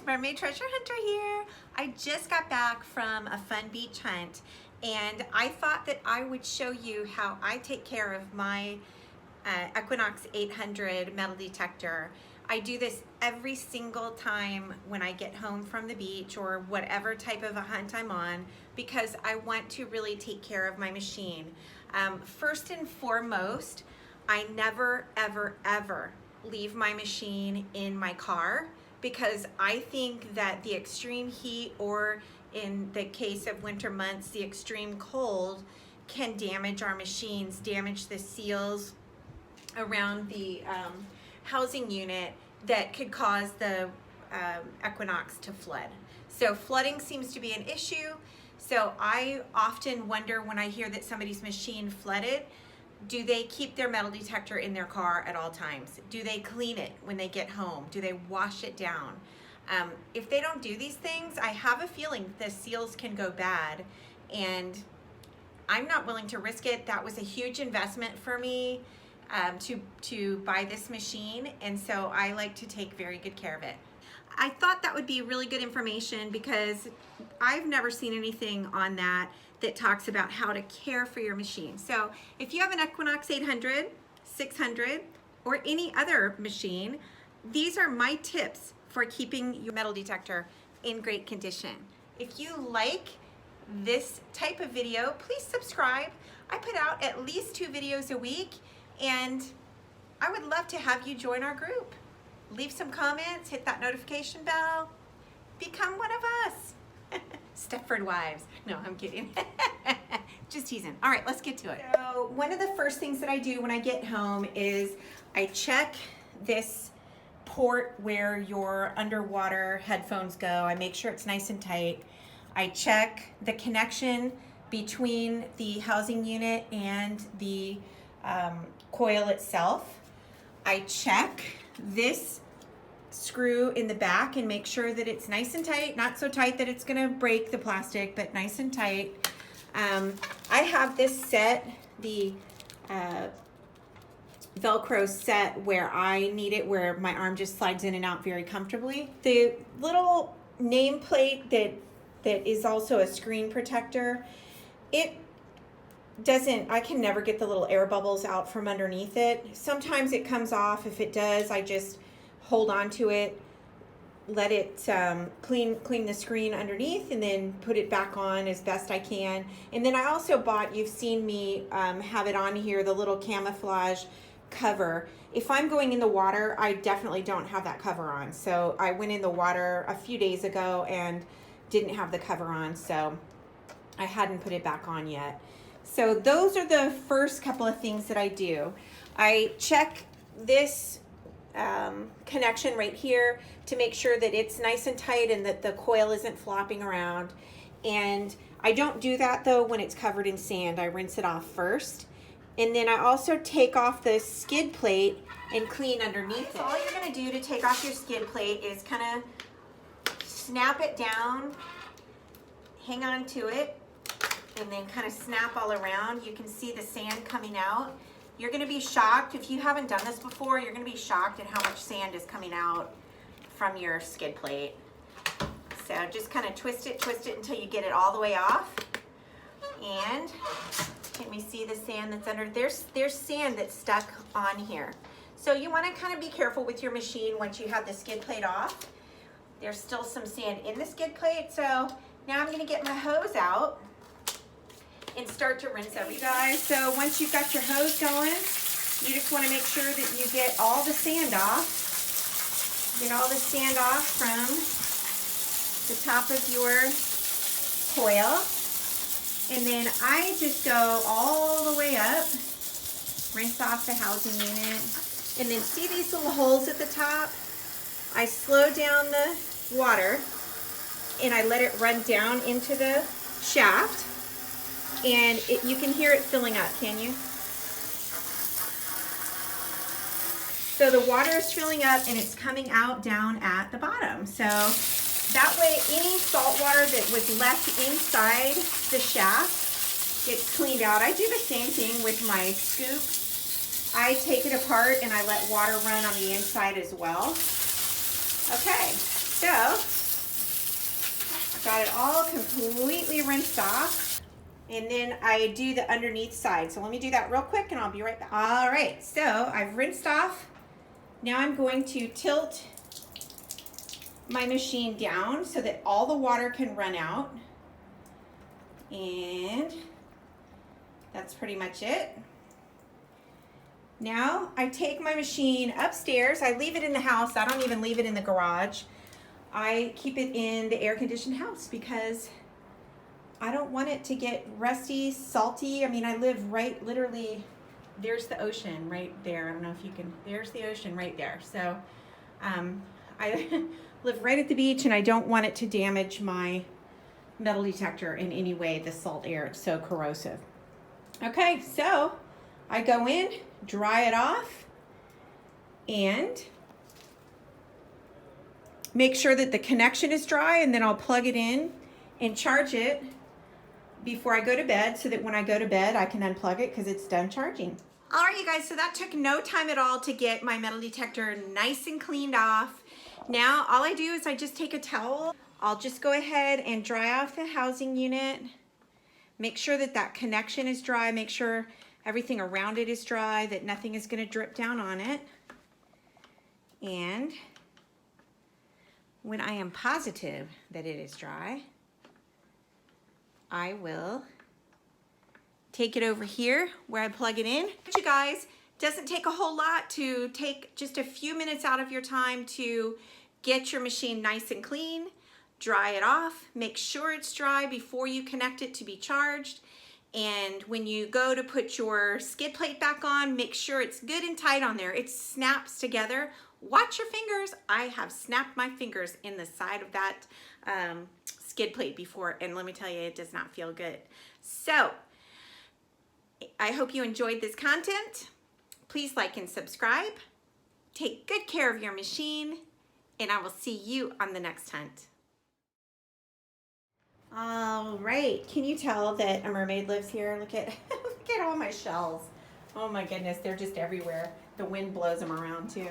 Mermaid Treasure Hunter here. I just got back from a fun beach hunt and I thought that I would show you how I take care of my Equinox 800 metal detector. I do this every single time when I get home from the beach or whatever type of a hunt I'm on because I want to really take care of my machine. First and foremost, I never ever leave my machine in my car because I think that the extreme heat, or in the case of winter months, the extreme cold can damage our machines, damage the seals around the housing unit that could cause the Equinox to flood. So flooding seems to be an issue. So I often wonder when I hear that somebody's machine flooded, do they keep their metal detector in their car at all times? Do they clean it when they get home? Do they wash it down? If they don't do these things, I have a feeling the seals can go bad, and I'm not willing to risk it. That was a huge investment for me to buy this machine, and so I like to take very good care of it. I thought that would be really good information because I've never seen anything on that talks about how to care for your machine. So if you have an Equinox 800, 600, or any other machine, these are my tips for keeping your metal detector in great condition. If you like this type of video, please subscribe. I put out at least 2 videos a week, and I would love to have you join our group. Leave some comments, hit that notification bell, become one of us. Stepford wives. No, I'm kidding. Just teasing. All right, let's get to it. So one of the first things that I do when I get home is I check this port where your underwater headphones go. I make sure it's nice and tight. I check the connection between the housing unit and the coil itself. I check this screw in the back and make sure that it's nice and tight, not so tight that it's gonna break the plastic, but nice and tight. I have this set, the Velcro set, where I need it where my arm just slides in and out very comfortably. The little nameplate that is also a screen protector, it doesn't, I can never get the little air bubbles out from underneath it. Sometimes it comes off. If it does, I just hold on to it, let it clean the screen underneath, and then put it back on as best I can. And then I also bought, you've seen me have it on here, the little camouflage cover. If I'm going in the water, I definitely don't have that cover on. So I went in the water a few days ago and didn't have the cover on, so I hadn't put it back on yet. So those are the first couple of things that I do. I check this connection right here to make sure that it's nice and tight and that the coil isn't flopping around. And I don't do that though when it's covered in sand. I rinse it off first. And then I also take off the skid plate and clean underneath it. So all you're gonna do to take off your skid plate is kind of snap it down, hang on to it, and then kind of snap all around. You can see the sand coming out. You're gonna be shocked, if you haven't done this before, you're gonna be shocked at how much sand is coming out from your skid plate. So just kind of twist it until you get it all the way off. And can we see the sand that's under? There's sand that's stuck on here. So you wanna kind of be careful with your machine once you have the skid plate off. There's still some sand in the skid plate, so now I'm gonna get my hose out and start to rinse everything. Guys, so once you've got your hose going, you just want to make sure that you get all the sand off. Get all the sand off from the top of your coil. And then I just go all the way up, rinse off the housing unit. And then see these little holes at the top? I slow down the water and I let it run down into the shaft. And you can hear it filling up, can you? So the water is filling up and it's coming out down at the bottom. So that way any salt water that was left inside the shaft gets cleaned out. I do the same thing with my scoop. I take it apart and I let water run on the inside as well. Okay, so got it all completely rinsed off. And then I do the underneath side. So let me do that real quick and I'll be right back. All right, so I've rinsed off. Now I'm going to tilt my machine down so that all the water can run out. And that's pretty much it. Now I take my machine upstairs. I leave it in the house. I don't even leave it in the garage. I keep it in the air-conditioned house because I don't want it to get rusty, salty. I mean, I live right, literally, there's the ocean right there. I don't know if you can, there's the ocean right there. So I live right at the beach and I don't want it to damage my metal detector in any way, the salt air. It's so corrosive. Okay, so I go in, dry it off, and make sure that the connection is dry, and then I'll plug it in and charge it before I go to bed so that when I go to bed I can unplug it because it's done charging. All right, you guys, so that took no time at all to get my metal detector nice and cleaned off. Now all I do is I just take a towel. I'll just go ahead and dry off the housing unit. Make sure that that connection is dry. Make sure everything around it is dry, that nothing is going to drip down on it. And when I am positive that it is dry, I will take it over here where I plug it in. But you guys, it doesn't take a whole lot to take just a few minutes out of your time to get your machine nice and clean. Dry it off, make sure it's dry before you connect it to be charged. And when you go to put your skid plate back on, make sure it's good and tight on there. It snaps together. Watch your fingers. I have snapped my fingers in the side of that skid plate before, and let me tell you, it does not feel good. So I hope you enjoyed this content. Please like and subscribe. Take good care of your machine, and I will see you on the next hunt. All right, can you tell that a mermaid lives here? Look at look at all my shells. Oh my goodness, they're just everywhere. The wind blows them around too.